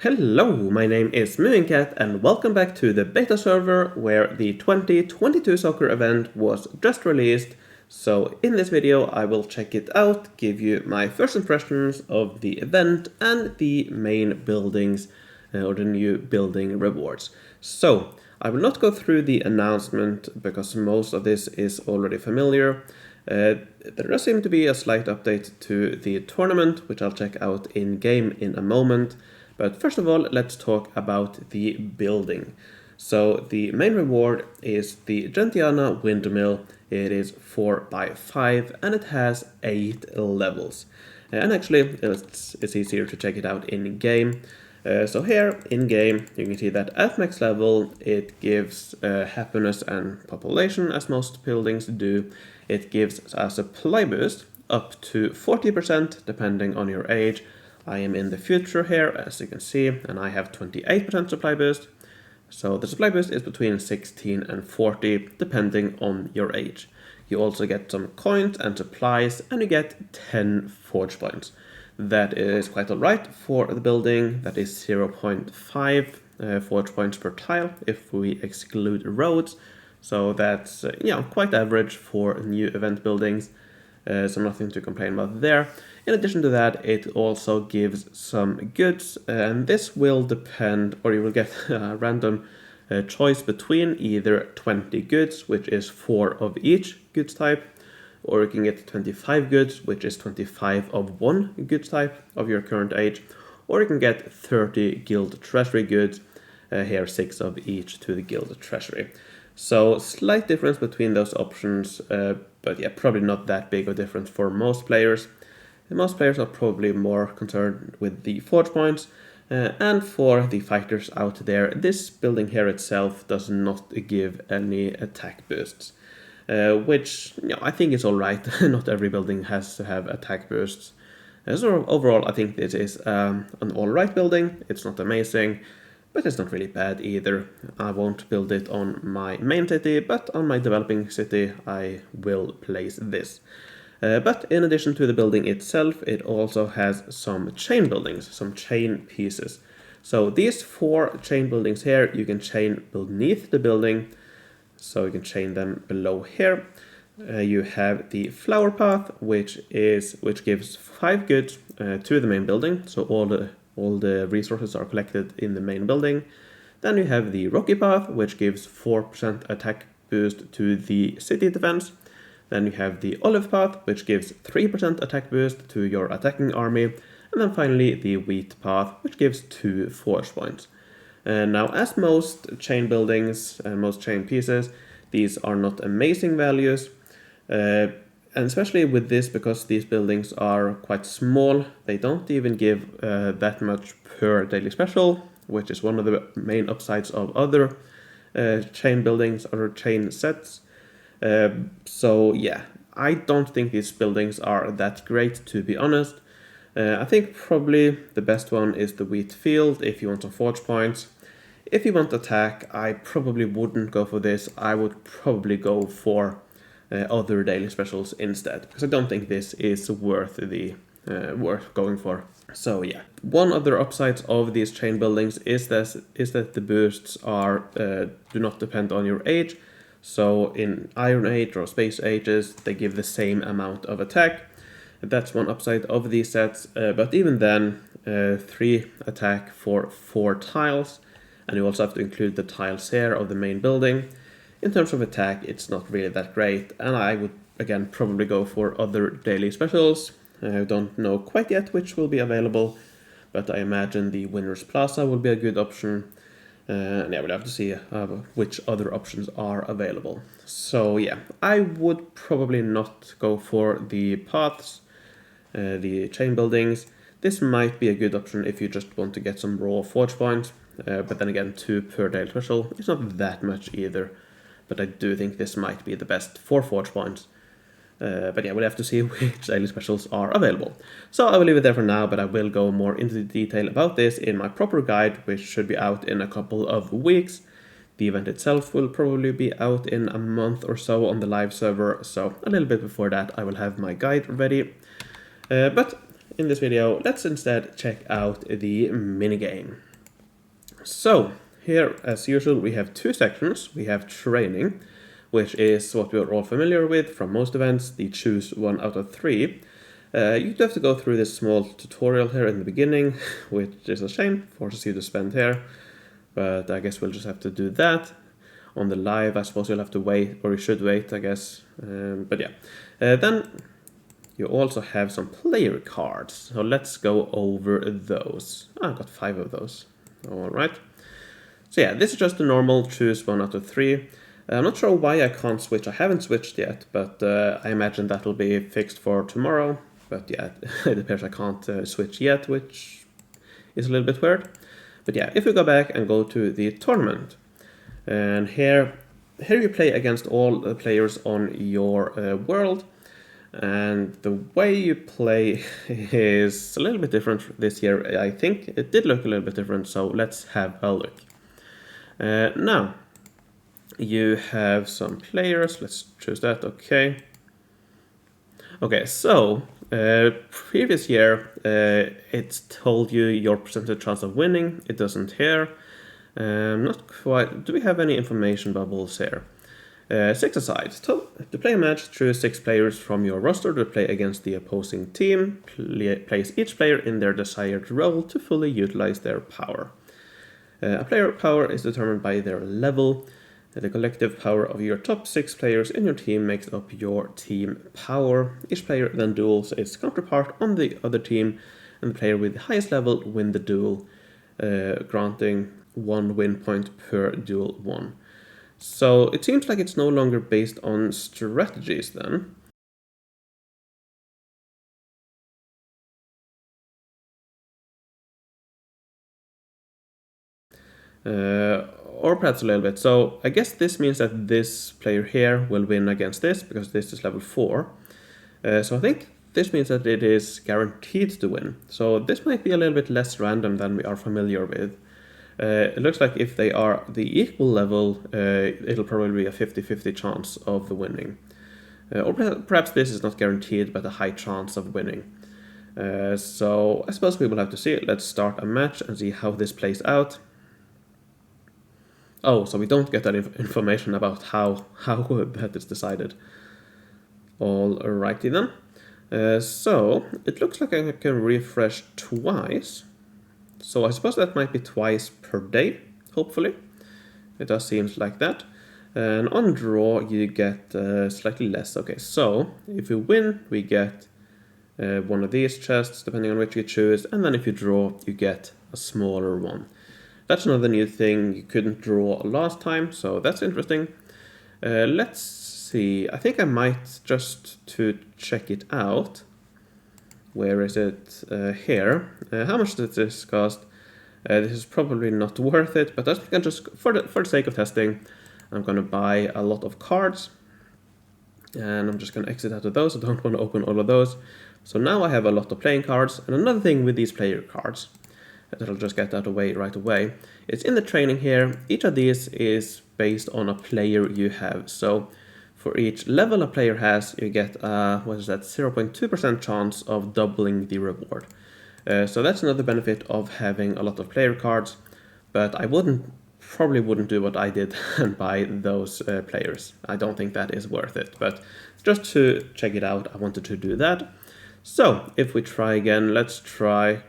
Hello, my name is Cat and welcome back to the beta server where the 2022 soccer event was just released. So in this video I will check it out, give you my first impressions of the event and the main buildings or the new building rewards. So I will not go through the announcement because most of this is already familiar. There does seem to be a slight update to the tournament, which I'll check out in game in a moment. But first of all, let's talk about the building. So the main reward is the Gentiana Windmill. It is 4x5 and it has 8 levels. And actually, it's easier to check it out in game. So here in game, you can see that at max level, it gives happiness and population, as most buildings do. It gives a supply boost up to 40% depending on your age. I am in the future here, as you can see, and I have 28% supply boost. So the supply boost is between 16 and 40, depending on your age. You also get some coins and supplies, and you get 10 forge points. That is quite alright for the building. That is 0.5 forge points per tile if we exclude roads. So that's quite average for new event buildings. So nothing to complain about there. In addition to that, it also gives some goods, and this will depend, or you will get a random choice between either 20 goods, which is 4 of each goods type, or you can get 25 goods, which is 25 of one goods type of your current age, or you can get 30 guild treasury goods, here 6 of each to the guild treasury. So slight difference between those options, but yeah, probably not that big a difference for most players. Most players are probably more concerned with the forge points, and for the fighters out there, this building here itself does not give any attack boosts, which I think is alright. Not every building has to have attack boosts. So overall, I think this is an alright building. It's not amazing, but it's not really bad either. I won't build it on my main city, but on my developing city I will place this. But in addition to the building itself, it also has some chain buildings, some chain pieces. So these 4 chain buildings here, you can chain beneath the building, so you can chain them below here. You have the flower path, which gives 5 goods to the main building, so all the resources are collected in the main building. Then you have the rocky path, which gives 4% attack boost to the city defense. Then you have the olive path, which gives 3% attack boost to your attacking army. And then finally the wheat path, which gives 2 force points. Now, as most chain buildings and most chain pieces, these are not amazing values. And especially with this, because these buildings are quite small, they don't even give that much per daily special, which is one of the main upsides of other chain buildings or chain sets. So yeah, I don't think these buildings are that great, to be honest. I think probably the best one is the wheat field if you want some forge points. If you want attack, I probably wouldn't go for this. I would probably go for other daily specials instead, because I don't think this is worth going for. So yeah, one of the upsides of these chain buildings is that the boosts do not depend on your age. So in Iron Age or Space Ages, they give the same amount of attack. That's one upside of these sets, but even then, 3 attack for 4 tiles, and you also have to include the tiles here of the main building. In terms of attack, it's not really that great, and I would again probably go for other daily specials. I don't know quite yet which will be available, but I imagine the Winners Plaza will be a good option. And yeah, we'll have to see which other options are available. So yeah, I would probably not go for the paths, the chain buildings. This might be a good option if you just want to get some raw forge points, but then again, 2 per daily special. It's not that much either, but I do think this might be the best for forge points. But yeah, we'll have to see which daily specials are available. So I will leave it there for now, but I will go more into the detail about this in my proper guide, which should be out in a couple of weeks. The event itself will probably be out in a month or so on the live server, so a little bit before that I will have my guide ready. But in this video, let's instead check out the minigame. So here, as usual, we have two sections. We have training, which is what we're all familiar with from most events, the choose one out of three. You do have to go through this small tutorial here in the beginning, which is a shame, forces you to spend here, but I guess we'll just have to do that. On the live, I suppose you'll have to wait, or you should wait, I guess. But yeah. Then you also have some player cards, so let's go over those. I've got 5 of those. Alright. So yeah, this is just a normal choose one out of 3. I'm not sure why I can't switch. I haven't switched yet, but I imagine that'll be fixed for tomorrow. But yeah, it appears I can't switch yet, which is a little bit weird. But yeah, if we go back and go to the tournament, and here you play against all the players on your world, and the way you play is a little bit different this year. I think it did look a little bit different, so let's have a look. Now, you have some players. Let's choose that. Okay. Okay, so previous year it told you your percentage chance of winning. It doesn't here. Not quite. Do we have any information bubbles here? 6 aside. So, to play a match, choose 6 players from your roster to play against the opposing team. Place each player in their desired role to fully utilize their power. A player power is determined by their level. The collective power of your top 6 players in your team makes up your team power. Each player then duels its counterpart on the other team, and the player with the highest level win the duel, granting 1 win point per duel won. So it seems like it's no longer based on strategies then. Or perhaps a little bit. So I guess this means that this player here will win against this, because this is level 4. So I think this means that it is guaranteed to win. So this might be a little bit less random than we are familiar with. It looks like if they are the equal level, it'll probably be a 50-50 chance of winning. Or perhaps this is not guaranteed, but a high chance of winning. So I suppose we will have to see it. Let's start a match and see how this plays out. Oh, so we don't get that information about how that is decided. Alrighty then. So it looks like I can refresh twice. So I suppose that might be twice per day, hopefully. It does seem like that. And on draw, you get slightly less. Okay, so if you win, we get one of these chests, depending on which you choose. And then if you draw, you get a smaller one. That's another new thing. You couldn't draw last time, so that's interesting. Let's see. I think I might, just to check it out. Where is it? Here. How much does this cost? This is probably not worth it, but I think I'm just, for the sake of testing, I'm going to buy a lot of cards. And I'm just going to exit out of those. I don't want to open all of those. So now I have a lot of playing cards. And another thing with these player cards, that I'll just get out of the way right away, it's in the training here. Each of these is based on a player you have. So for each level a player has, you get what is that, 0.2% chance of doubling the reward. So that's another benefit of having a lot of player cards, but I probably wouldn't do what I did and buy those players. I don't think that is worth it, but just to check it out, I wanted to do that. So if we try again, let's try.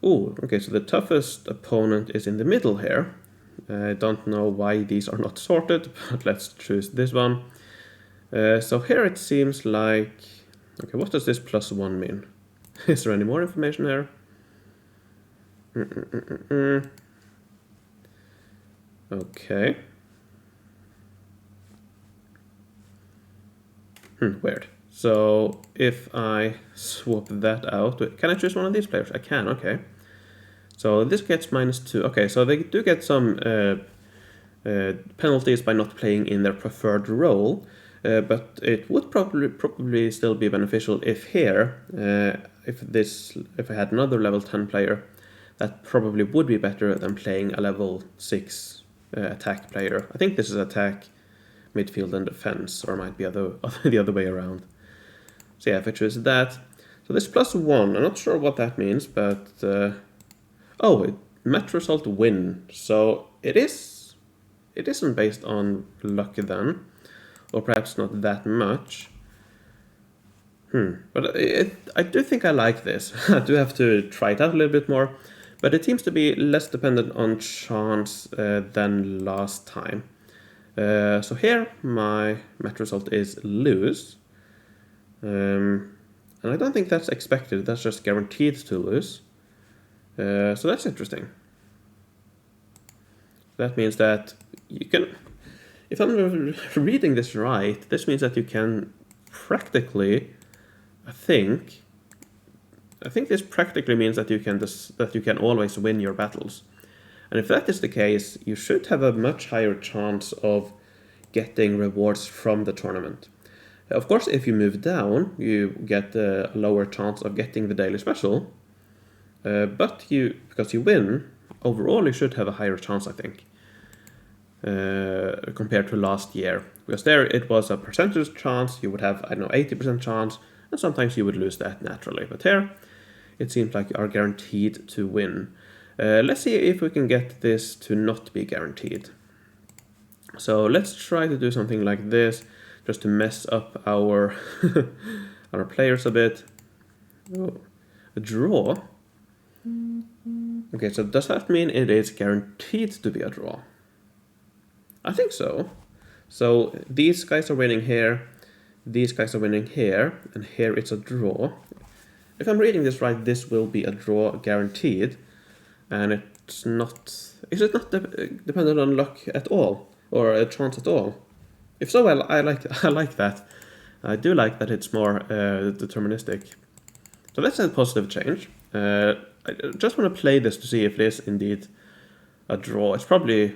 Oh, okay, so the toughest opponent is in the middle here. I don't know why these are not sorted, but let's choose this one. So here it seems like... Okay, what does this +1 mean? Is there any more information here? Okay. Weird. So if I swap that out, can I choose one of these players? I can, okay. So this gets -2. Okay, so they do get some penalties by not playing in their preferred role, but it would probably still be beneficial if here, if I had another level 10 player, that probably would be better than playing a level 6 attack player. I think this is attack, midfield and defense, or it might be the other way around. So yeah, if I choose that, so this +1, I'm not sure what that means, but match result win. So it isn't based on luck then, or perhaps not that much. But I do think I like this. I do have to try it out a little bit more, but it seems to be less dependent on chance than last time. So here my match result is lose, and I don't think that's expected. That's just guaranteed to lose. So that's interesting. That means that you can, if I'm reading this right, this means that you can practically, I think this practically means that you can always win your battles. And if that is the case, you should have a much higher chance of getting rewards from the tournament. Of course, if you move down, you get a lower chance of getting the daily special. But because you win, overall you should have a higher chance, I think, compared to last year. Because there it was a percentage chance, you would have, I don't know, 80% chance, and sometimes you would lose that naturally. But here, it seems like you are guaranteed to win. Let's see if we can get this to not be guaranteed. So let's try to do something like this, just to mess up our our players a bit. Oh, a draw. Okay, so does that mean it is guaranteed to be a draw? I think so. So these guys are winning here, these guys are winning here, and here it's a draw. If I'm reading this right, this will be a draw guaranteed, and it's not. Is it not dependent on luck at all, or a chance at all? If so, well, I like that. I do like that it's more deterministic. So that's a positive change. I just want to play this to see if it is indeed a draw. It's probably,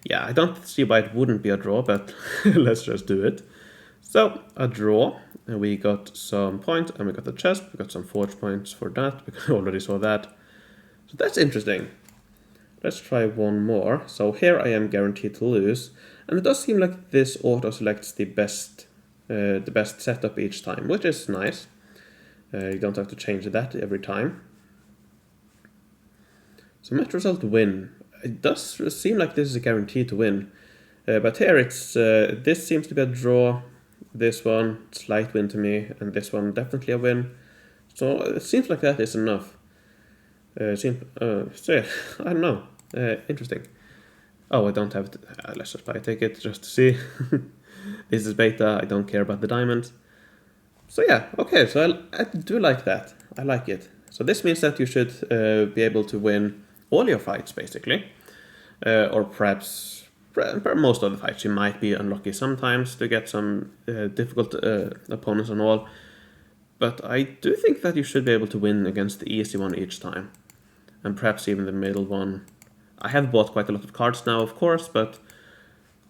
yeah, I don't see why it wouldn't be a draw, but let's just do it. So, a draw, and we got some points, and we got the chest, we got some forge points for that, because we already saw that. So that's interesting. Let's try one more. So here I am guaranteed to lose, and it does seem like this auto-selects the best setup each time, which is nice. You don't have to change that every time. So match result win. It does seem like this is a guarantee to win, but here it's this seems to be a draw. This one slight win to me, and this one definitely a win. So it seems like that is enough. So yeah, I don't know. Interesting. Oh, I don't have to, let's just buy a ticket just to see. This is beta, I don't care about the diamonds. So yeah, okay, so I do like that. I like it. So this means that you should be able to win all your fights, basically. Or perhaps most of the fights. You might be unlucky sometimes to get some difficult opponents and all. But I do think that you should be able to win against the easy one each time. And perhaps even the middle one. I have bought quite a lot of cards now, of course, but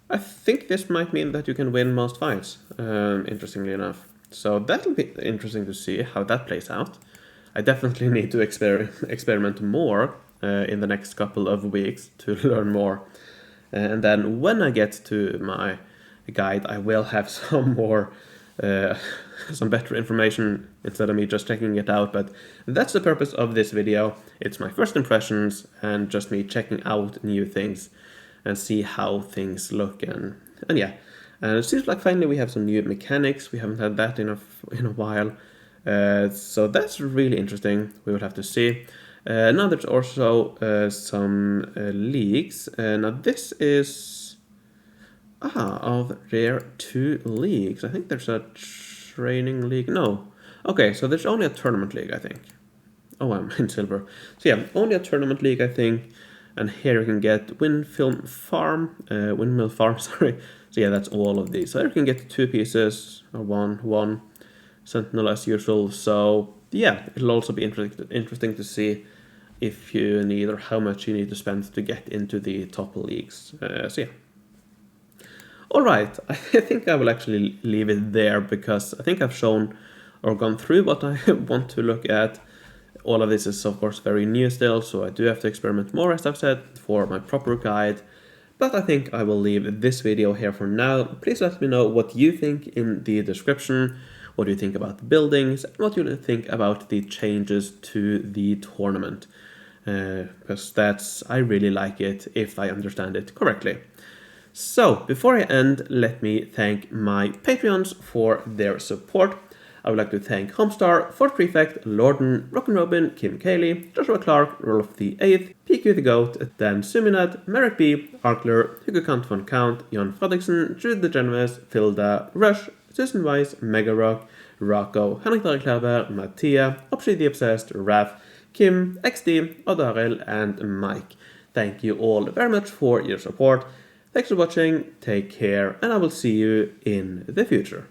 I think this might mean that you can win most fights, interestingly enough. So that'll be interesting to see how that plays out. I definitely need to experiment more in the next couple of weeks to learn more. And then when I get to my guide, I will have some more, some better information instead of me just checking it out. But that's the purpose of this video. It's my first impressions and just me checking out new things and see how things look. And yeah, and it seems like finally we have some new mechanics. We haven't had that in a while. So that's really interesting. We will have to see. Now there's also some leagues. Now this is of rare 2 leagues. I think there's a training league. No. Okay, so there's only a tournament league, I think. Oh, I'm in silver. So yeah, only a tournament league, I think. And here you can get Windmill Farm, sorry. So yeah, that's all of these. So here you can get 2 pieces, or one Sentinel as usual. So yeah, it'll also be interesting to see if you need or how much you need to spend to get into the top leagues. So yeah. Alright, I think I will actually leave it there because I think I've shown or gone through what I want to look at. All of this is of course very new still, so I do have to experiment more, as I've said, for my proper guide. But I think I will leave this video here for now. Please let me know what you think in the description. What do you think about the buildings? And what do you think about the changes to the tournament? because I really like it if I understand it correctly. So, before I end, let me thank my Patreons for their support. I would like to thank Homestar, Fort Prefect, Lorden, Rockin' Robin, Kim Cayley, Joshua Clark, Rolf the 8th, PQ the Goat, Dan Suminat, Merrick B, Arkler, Hugo Kant von Count, Jon Fredriksen, Jude the Generous, Filda, Rush, Susan Weiss, Megarock, Rocco, Henrik Darklaber, Mattia, Opshi the Obsessed, Raph, Kim, XD, Odarel, and Mike. Thank you all very much for your support. Thanks for watching, take care, and I will see you in the future.